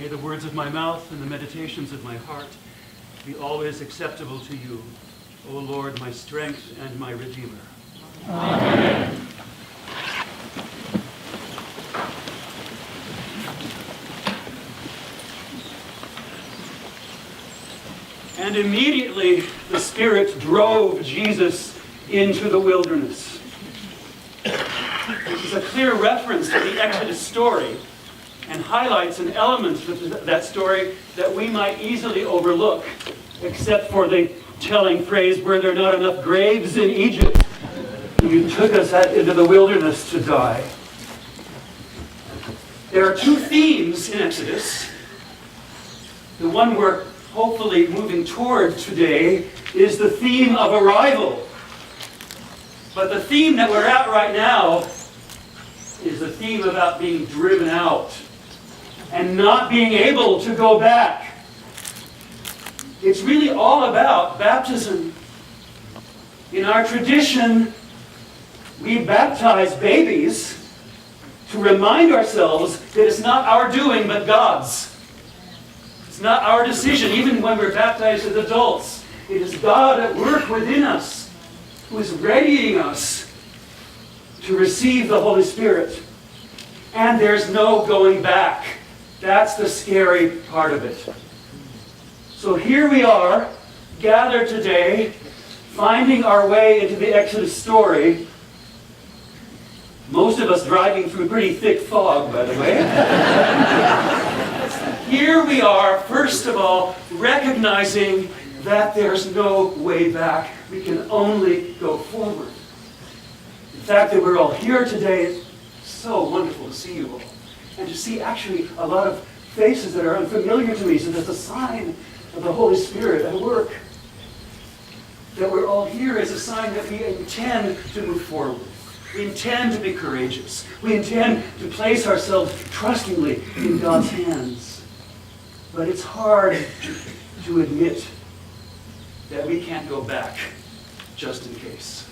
May the words of my mouth and the meditations of my heart be always acceptable to you, O Lord, my strength and my Redeemer. Amen. And immediately the Spirit drove Jesus into the wilderness. This is a clear reference to the Exodus story and highlights an element of that story that we might easily overlook, except for the telling phrase, "Were there not enough graves in Egypt? You took us into the wilderness to die." There are two themes in Exodus. The one we're hopefully moving toward today is the theme of arrival. But the theme that we're at right now is the theme about being driven out and not being able to go back. It's really all about baptism. In our tradition, we baptize babies to remind ourselves that it's not our doing but God's. It's not our decision, even when we're baptized as adults. It is God at work within us who is readying us to receive the Holy Spirit. And there's no going back. That's the scary part of it. So here we are, gathered today, finding our way into the Exodus story. Most of us driving through pretty thick fog, by the way. Here we are, first of all, recognizing that there's no way back. We can only go forward. The fact that we're all here today is so wonderful to see you all. And to see actually a lot of faces that are unfamiliar to me, so that's a sign of the Holy Spirit at work. That we're all here is a sign that we intend to move forward. We intend to be courageous. We intend to place ourselves trustingly in God's hands. But it's hard to admit that we can't go back just in case.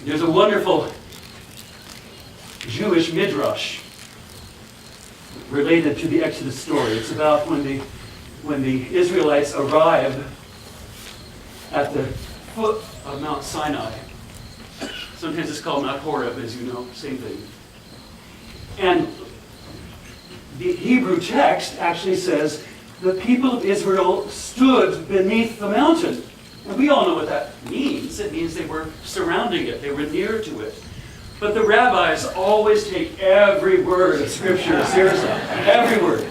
There's a wonderful Jewish midrash related to the Exodus story. It's about when the Israelites arrive at the foot of Mount Sinai. Sometimes it's called Mount Horeb, as you know, same thing. And the Hebrew text actually says, the people of Israel stood beneath the mountain. And we all know what that means. It means they were surrounding it. They were near to it. But the rabbis always take every word of Scripture seriously. Every word.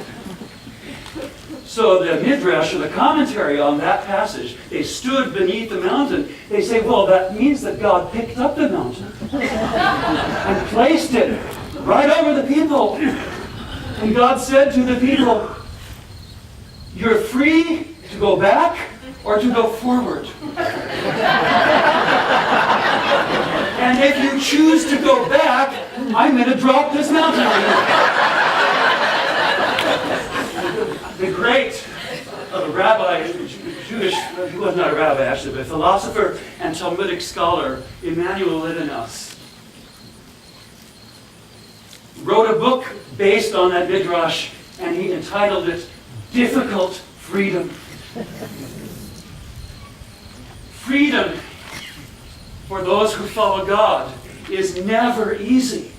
So the Midrash, or the commentary on that passage, they stood beneath the mountain. They say, well, that means that God picked up the mountain and placed it right over the people. And God said to the people, you're free to go back or to go forward. And if you choose to go back, I'm going to drop this mountain on you. The great rabbi, Jewish, he was not a rabbi actually, but a philosopher and Talmudic scholar, Emanuel Levinas, wrote a book based on that midrash, and he entitled it Difficult Freedom. Freedom for those who follow God is never easy.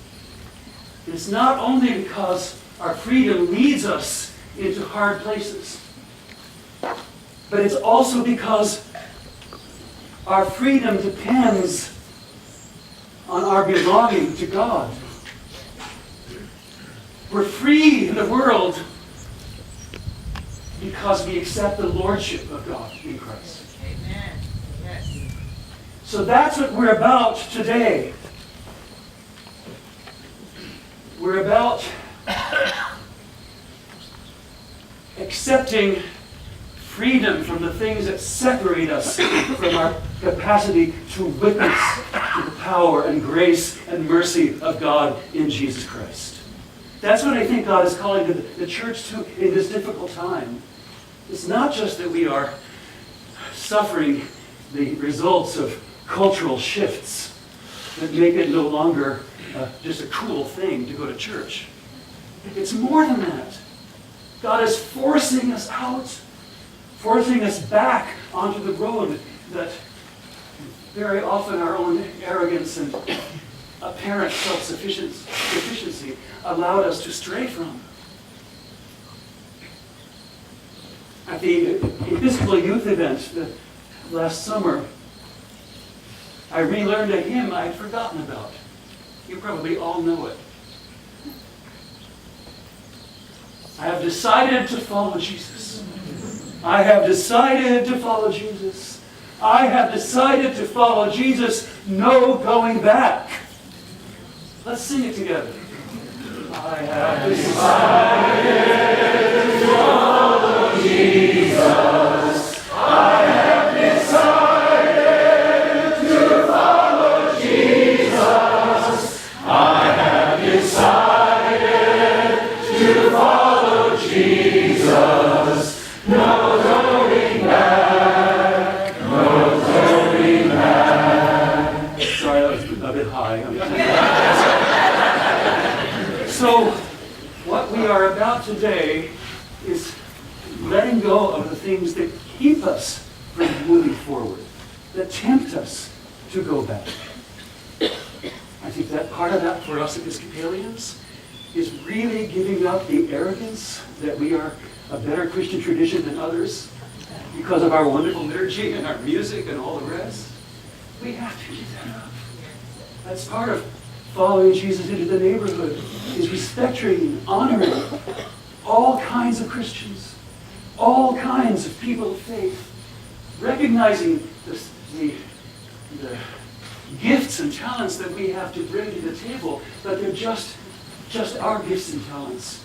It's not only because our freedom leads us into hard places, but it's also because our freedom depends on our belonging to God. We're free in the world because we accept the lordship of God in Christ. Amen. Yes. So that's what we're about today. We're about accepting freedom from the things that separate us from our capacity to witness to the power and grace and mercy of God in Jesus Christ. That's what I think God is calling the church to in this difficult time. It's not just that we are suffering the results of cultural shifts that make it no longer just a cool thing to go to church. It's more than that. God is forcing us out, forcing us back onto the road that very often our own arrogance and apparent self-sufficiency allowed us to stray from. At the Episcopal Youth event last summer, I relearned a hymn I had forgotten about. You probably all know it. I have decided to follow Jesus. I have decided to follow Jesus. I have decided to follow Jesus. No going back. Let's sing it together. I have decided to follow Jesus. I have decided to follow Jesus. I have decided to follow Jesus. No going back. No going back. Sorry, that was a bit high. So, what we are about today is letting go of the things that keep us from moving forward, that tempt us to go back. I think that part of that for us Episcopalians is really giving up the arrogance that we are a better Christian tradition than others because of our wonderful liturgy and our music and all the rest. We have to give that up. That's part of following Jesus into the neighborhood, is respecting, honoring all kinds of Christians, all kinds of people of faith, recognizing the gifts and talents that we have to bring to the table, but they're just our gifts and talents.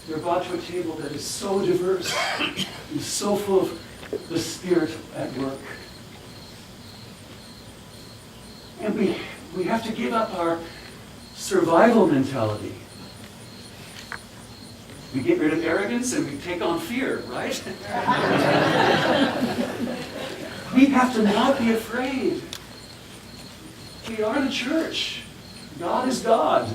They're brought to a table that is so diverse and so full of the Spirit at work. And we have to give up our survival mentality. We get rid of arrogance and we take on fear, right? We have to not be afraid. We are the church. God is God.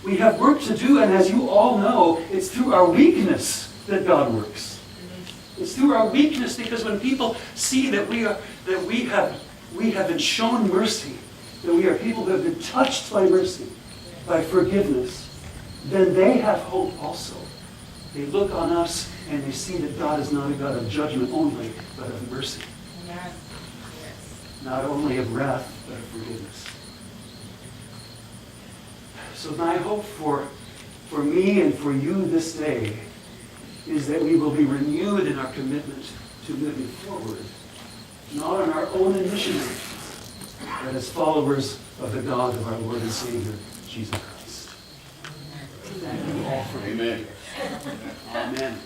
We have work to do, and as you all know, it's through our weakness that God works. It's through our weakness, because when people see that we have been shown mercy, that we are people who have been touched by mercy, by forgiveness, then they have hope also. They look on us and they see that God is not a God of judgment only, but of mercy. Amen. Not only of wrath, but of forgiveness. So my hope for me and for you this day is that we will be renewed in our commitment to moving forward, not on our own initiative, but as followers of the God of our Lord and Savior, Jesus Christ. Thank you all for Amen. Amen.